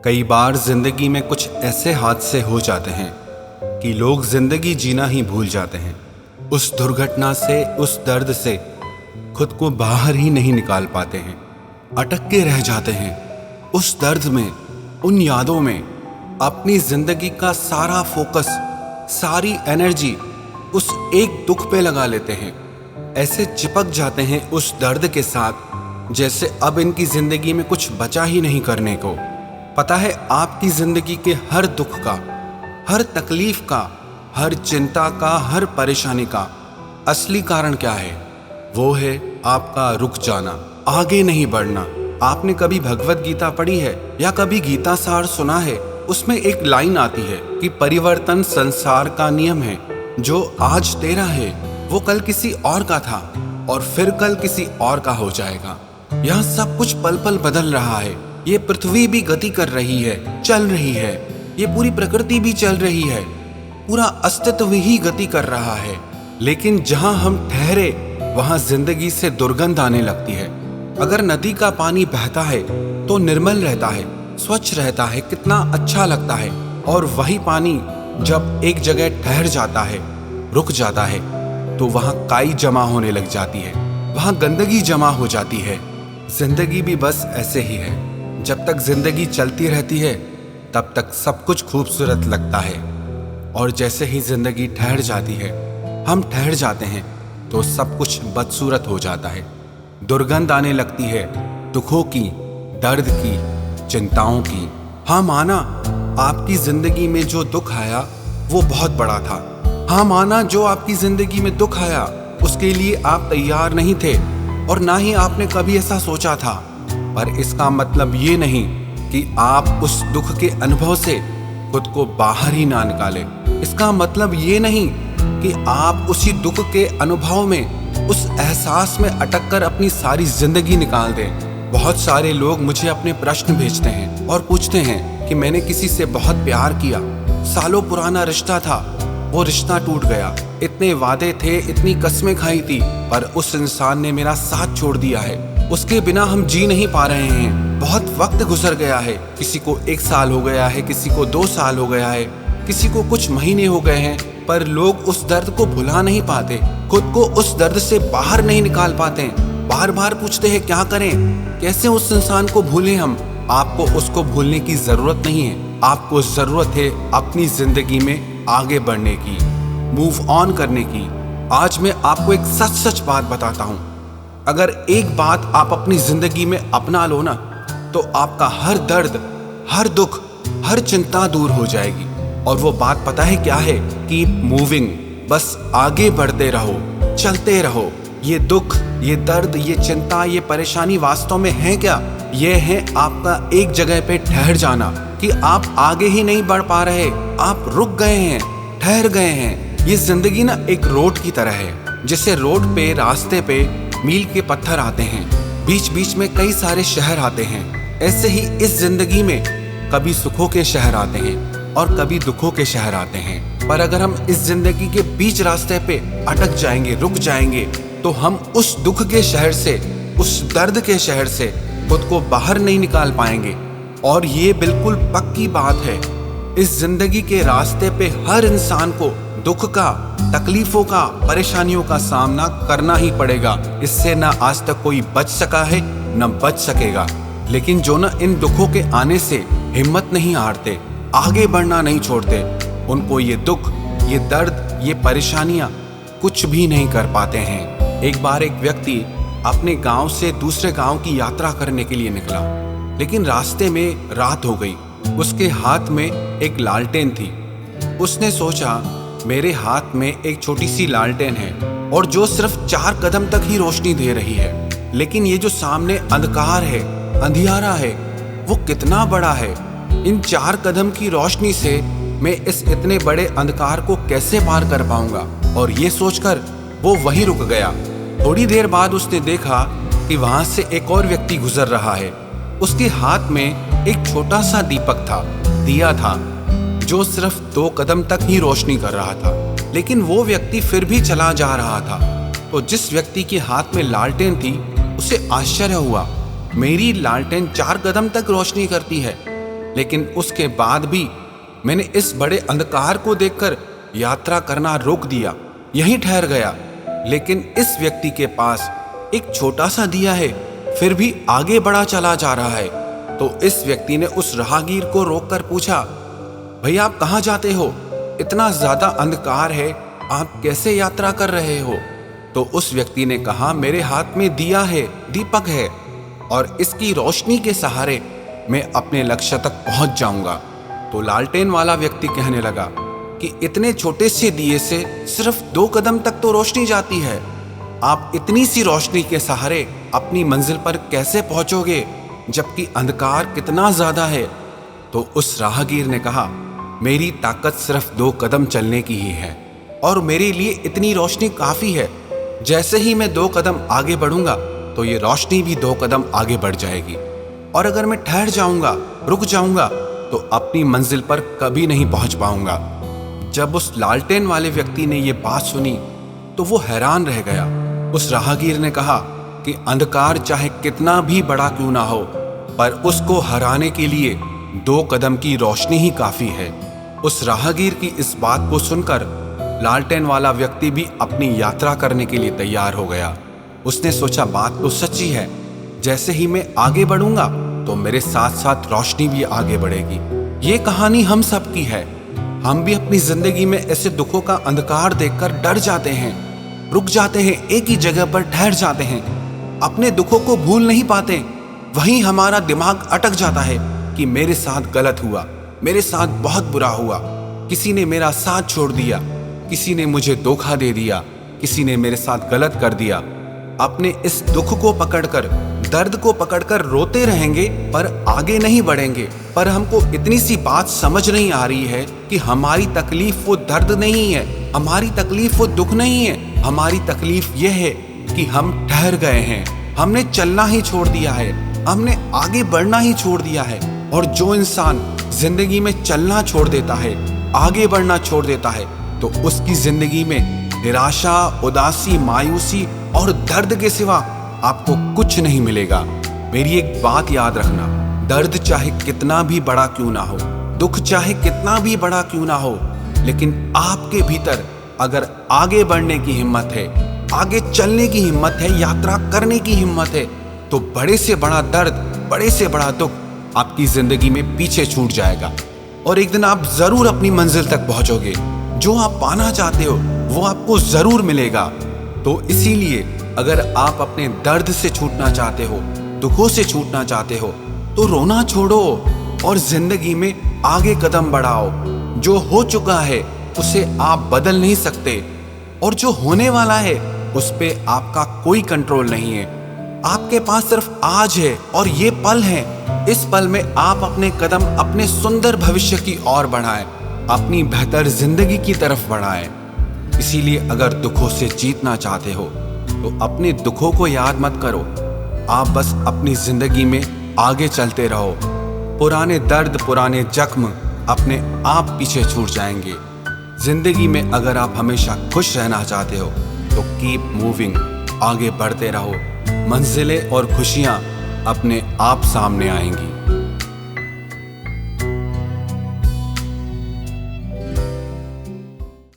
कई बार जिंदगी में कुछ ऐसे हादसे हो जाते हैं कि लोग जिंदगी जीना ही भूल जाते हैं। उस दुर्घटना से, उस दर्द से खुद को बाहर ही नहीं निकाल पाते हैं, अटक के रह जाते हैं उस दर्द में, उन यादों में। अपनी जिंदगी का सारा फोकस, सारी एनर्जी उस एक दुख पे लगा लेते हैं। ऐसे चिपक जाते हैं उस दर्द के साथ जैसे अब इनकी जिंदगी में कुछ बचा ही नहीं करने को। पता है आपकी जिंदगी के हर दुख का, हर तकलीफ का, हर चिंता का, हर परेशानी का असली कारण क्या है? वो है आपका रुक जाना, आगे नहीं बढ़ना। आपने कभी भगवत गीता पढ़ी है या कभी गीता सार सुना है? उसमें एक लाइन आती है कि परिवर्तन संसार का नियम है, जो आज तेरा है वो कल किसी और का था और फिर कल किसी और का हो जाएगा। यह सब कुछ पल पल बदल रहा है। ये पृथ्वी भी गति कर रही है, चल रही है। ये पूरी प्रकृति भी चल रही है, पूरा अस्तित्व ही गति कर रहा है। लेकिन जहां हम ठहरे वहां जिंदगी से दुर्गंध आने लगती है। अगर नदी का पानी बहता है तो निर्मल रहता है, स्वच्छ रहता है, कितना अच्छा लगता है। और वही पानी जब एक जगह ठहर जाता है, रुक जाता है, तो वहां काई जमा होने लग जाती है, वहां गंदगी जमा हो जाती है। जिंदगी भी बस ऐसे ही है। जब तक जिंदगी चलती रहती है तब तक सब कुछ खूबसूरत लगता है, और जैसे ही जिंदगी ठहर जाती है, हम ठहर जाते हैं, तो सब कुछ बदसूरत हो जाता है। दुर्गंध आने लगती है दुखों की, दर्द की, चिंताओं की। हाँ माना आपकी जिंदगी में जो दुख आया वो बहुत बड़ा था। हाँ माना जो आपकी जिंदगी में दुख आया उसके लिए आप तैयार नहीं थे और ना ही आपने कभी ऐसा सोचा था। पर इसका मतलब ये नहीं कि आप उस दुख के अनुभव से खुद को बाहर ही ना निकाले। इसका मतलब ये नहीं कि आप उसी दुख के अनुभव में, उस एहसास में अटक कर अपनी सारी जिंदगी निकाल दें। बहुत सारे लोग मुझे अपने प्रश्न भेजते हैं और पूछते हैं कि मैंने किसी से बहुत प्यार किया, सालों पुराना रिश्ता था, वो रिश्ता टूट गया, इतने वादे थे, इतनी कस्में खाई थी, पर उस इंसान ने मेरा साथ छोड़ दिया है, उसके बिना हम जी नहीं पा रहे हैं। बहुत वक्त गुजर गया है, किसी को 1 साल हो गया है, किसी को 2 साल हो गया है, किसी को कुछ महीने हो गए हैं, पर लोग उस दर्द को भुला नहीं पाते, खुद को उस दर्द से बाहर नहीं निकाल पाते। बार बार पूछते हैं क्या करें, कैसे उस इंसान को भूलें हम। आपको उसको भूलने की जरूरत नहीं है, आपको जरूरत है अपनी जिंदगी में आगे बढ़ने की, मूव ऑन करने की। आज मैं आपको एक सच सच बात बताता हूँ। अगर एक बात आप अपनी जिंदगी में अपना लो ना, तो आपका हर दर्द, हर दुख, हर चिंता दूर हो जाएगी। और वो बात पता है क्या है? कीप मूविंग, बस आगे बढ़ते रहो, चलते रहो। ये दुख, ये दर्द, ये चिंता, ये परेशानी वास्तव में है क्या? ये है आपका एक जगह पे ठहर जाना, कि आप आगे ही नहीं बढ़ पा रहे, आप रुक गए हैं, ठहर गए हैं। ये जिंदगी ना एक रोड की तरह है, जैसे रोड पे, रास्ते पे मील के पत्थर आते हैं, बीच बीच में कई सारे शहर आते हैं। ऐसे ही इस जिंदगी में कभी सुखों के शहर आते हैं और कभी दुखों के शहर आते हैं। पर अगर हम इस जिंदगी के बीच रास्ते पे अटक जाएंगे, रुक जाएंगे, तो हम उस दुख के शहर से, उस दर्द के शहर से खुद को बाहर नहीं निकाल पाएंगे। और ये बिल्कुल पक्की बात है, इस जिंदगी के रास्ते पे हर इंसान को दुख का, तकलीफों का, परेशानियों का सामना करना ही पड़ेगा। इससे ना आज तक कोई बच सका है, न बच सकेगा। लेकिन जो ना इन दुखों के आने से हिम्मत नहीं हारते, आगे बढ़ना नहीं छोड़ते, उनको ये दुख, ये दर्द, ये परेशानियां कुछ भी नहीं कर पाते हैं। एक बार एक व्यक्ति अपने गांव से दूसरे गांव की यात्रा करने के लिए निकला, लेकिन रास्ते में रात हो गई। उसके हाथ में एक लालटेन थी। उसने सोचा मेरे हाथ में एक छोटी सी लालटेन है और जो सिर्फ 4 कदम तक ही रोशनी दे रही है, लेकिन ये जो सामने अंधकार है, अंधियारा है, वो कितना बड़ा है। इन 4 कदम की रोशनी से मैं इस इतने बड़े अंधकार को कैसे पार कर पाऊंगा? और ये सोचकर वो वहीं रुक गया। थोड़ी देर बाद उसने देखा कि वहां से एक और व्यक्ति गुजर रहा है। उसके हाथ में एक छोटा सा दीपक था, दिया था, जो सिर्फ 2 कदम तक ही रोशनी कर रहा था। लेकिन वो व्यक्ति फिर भी चला जा रहा था। तो जिस व्यक्ति के हाथ में लालटेन थी उसे आश्चर्य हुआ, मेरी लालटेन 4 कदम तक रोशनी करती है लेकिन उसके बाद भी मैंने इस बड़े अंधकार को देखकर यात्रा करना रोक दिया, यहीं ठहर गया। लेकिन इस व्यक्ति के पास एक छोटा सा दिया है, फिर भी आगे बढ़ा चला जा रहा है। तो इस व्यक्ति ने उस राहगीर को रोककर पूछा, भैया आप कहाँ जाते हो? इतना ज्यादा अंधकार है, आप कैसे यात्रा कर रहे हो? तो उस व्यक्ति ने कहा, मेरे हाथ में दिया है, दीपक है, और इसकी रोशनी के सहारे मैं अपने लक्ष्य तक पहुंच जाऊंगा। तो लालटेन वाला व्यक्ति कहने लगा कि इतने छोटे से दिए से सिर्फ 2 कदम तक तो रोशनी जाती है, आप इतनी सी रोशनी के सहारे अपनी मंजिल पर कैसे पहुंचोगे, जबकि अंधकार कितना ज्यादा है? तो उस राहगीर ने कहा, मेरी ताकत सिर्फ 2 कदम चलने की ही है और मेरे लिए इतनी रोशनी काफी है। जैसे ही मैं 2 कदम आगे बढ़ूंगा तो ये रोशनी भी 2 कदम आगे बढ़ जाएगी, और अगर मैं ठहर जाऊंगा, रुक जाऊंगा, तो अपनी मंजिल पर कभी नहीं पहुंच पाऊंगा। जब उस लालटेन वाले व्यक्ति ने ये बात सुनी तो वो हैरान रह गया। उस राहगीर ने कहा कि अंधकार चाहे कितना भी बड़ा क्यों ना हो, पर उसको हराने के लिए 2 कदम की रोशनी ही काफी है। उस राहगीर की इस बात को सुनकर लालटेन वाला व्यक्ति भी अपनी यात्रा करने के लिए तैयार हो गया। उसने सोचा, बात तो सच्ची है, जैसे ही मैं आगे बढ़ूंगा तो मेरे साथ साथ रोशनी भी आगे बढ़ेगी। ये कहानी हम सब की है। हम भी अपनी जिंदगी में ऐसे दुखों का अंधकार देखकर डर जाते हैं, रुक जाते हैं, एक ही जगह पर ठहर जाते हैं, अपने दुखों को भूल नहीं पाते। वहीं हमारा दिमाग अटक जाता है कि मेरे साथ गलत हुआ, मेरे साथ बहुत बुरा हुआ, किसी ने मेरा साथ छोड़ दिया, किसी ने मुझे धोखा दे दिया, किसी ने मेरे साथ गलत कर दिया। अपने इस दुख को पकड़कर, दर्द को पकड़कर रोते रहेंगे पर आगे नहीं बढ़ेंगे। पर हमको इतनी सी बात समझ नहीं आ रही है कि हमारी तकलीफ वो दर्द नहीं है, हमारी तकलीफ वो दुख नहीं है। हमारी तकलीफ ये है कि हम ठहर गए हैं, हमने चलना ही छोड़ दिया है, हमने आगे बढ़ना ही छोड़ दिया है। और जो इंसान जिंदगी में चलना छोड़ देता है, आगे बढ़ना छोड़ देता है, तो उसकी जिंदगी में निराशा, उदासी, मायूसी और दर्द के सिवा आपको कुछ नहीं मिलेगा। मेरी एक बात याद रखना, दर्द चाहे कितना भी बड़ा क्यों ना हो, दुख चाहे कितना भी बड़ा क्यों ना हो, लेकिन आपके भीतर अगर आगे बढ़ने की हिम्मत है, आगे चलने की हिम्मत है, यात्रा करने की हिम्मत है, तो बड़े से बड़ा दर्द, बड़े से बड़ा दुख आपकी जिंदगी में पीछे छूट जाएगा और एक दिन आप जरूर अपनी मंजिल तक पहुंचोगे। जो आप पाना चाहते हो वो आपको जरूर मिलेगा। तो इसीलिए अगर आप अपने दर्द से छूटना चाहते हो, दुखों से छूटना चाहते हो, तो रोना छोड़ो और जिंदगी में आगे कदम बढ़ाओ। जो हो चुका है उसे आप बदल नहीं सकते, और जो होने वाला है उस पे आपका कोई कंट्रोल नहीं है। आपके पास सिर्फ आज है और ये पल है। इस पल में आप अपने कदम अपने सुंदर भविष्य की ओर बढ़ाएं, अपनी बेहतर जिंदगी की तरफ बढ़ाएं। इसीलिए अगर दुखों से जीतना चाहते हो तो अपने दुखों को याद मत करो, आप बस अपनी जिंदगी में आगे चलते रहो। पुराने दर्द, पुराने जख्म अपने आप पीछे छूट जाएंगे। जिंदगी में अगर आप हमेशा खुश रहना चाहते हो तो कीप मूविंग, आगे बढ़ते रहो। मंजिलें और खुशियां अपने आप सामने आएंगी।